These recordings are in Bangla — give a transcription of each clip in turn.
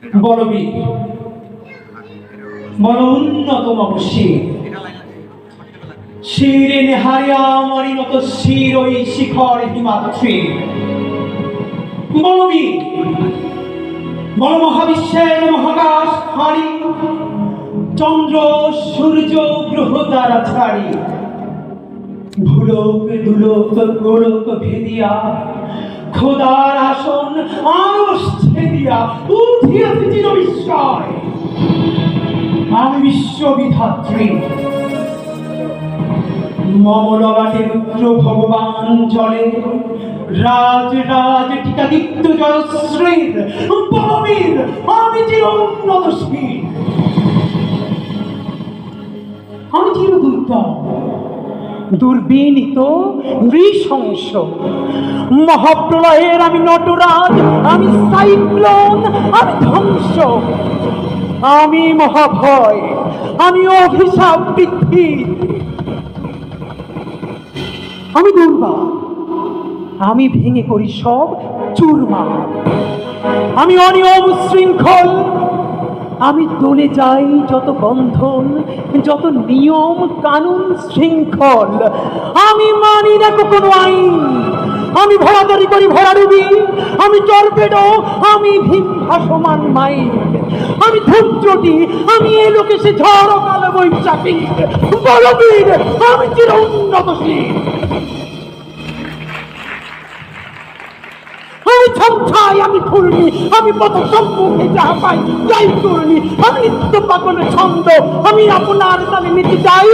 বলবীর, বল উন্নতম শির, শিরে নেহারিয়া মরিনত শির ওই শিখর হিমাদ্রি। বলবীর, বল মহাবিশ্বের মহাকাশ হারি, চন্দ্র সূর্য গ্রহ দ্বারা ছাড়ি, ভুলোক দুলোক গোলক ভেদিয়া, খোদার আসন আরশ ছেদিয়া উঠিয়াছে চির বিস্ময়। আমি বিশ্ববিধাত্রী, মম ললাটে রুদ্র ভগবান জলে, রাজ রাজ টিকাদিত্য জয়শ্রীর বলবীর, আমি চির উন্নতশীল, আমি চির দুর্দম, দুর্বিনীত, নৃশংস। মহাপ্রলয়ের আমি নটরাজ, আমি সাইক্লোন, আমি ধ্বংস, আমি মহাভয়, আমি অভিশাপ বৃদ্ধি, আমি দুর্বার, আমি ভেঙে করি সব চুরমার, আমি অনিয়ম শৃঙ্খল, আমি দলে যাই যত বন্ধন, যত নিয়ম কানুন শৃঙ্খল, আমি মানি না কোনো আইন, আমি ভরাদারি করি ভরাডুবি, আমি টর্পেডো, আমি ভীম ভাসমান মাইন্ড, আমি ধূপজ্যোতি, আমি এ লোকে সে ঝড় কাল বৈশাখী। বলবীর, আমি চির উন্নতশীল, আমি ঝঞ্ঝাই, আমি ঘূর্ণি, আমি পথ সম্মুখে যাহা পাই যাই করনি, আমি নিত্য পাগল ছন্দ, আমি আপনার তালে নিতে যাই,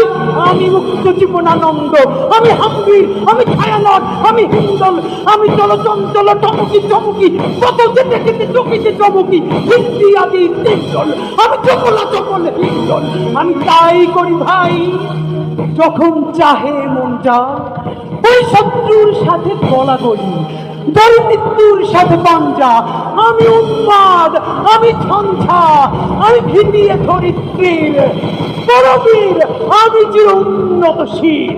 আমি মুক্ত জীবনানন্দ, আমি হাম্বির, আমি ছায়ানট, আমি হিন্দল, আমি চলচঞ্চল টমকি চমকি, কত যেতে যেতে চকিতে চমকি, হিন্দি আদি তিনজল, আমি চকলা চকল হিন্দল, আমি তাই করি ভাই যখন চাহে মনটা, ওই শত্রুর সাথে গলাগলি, দরিদ্রুর সাথে পাঞ্জা, আমি উন্মাদ, আমি ঝঞ্ঝা, আমি ভিতিয়ে ধরিত্রীর বলবীর, আমি চির উন্নতশীল।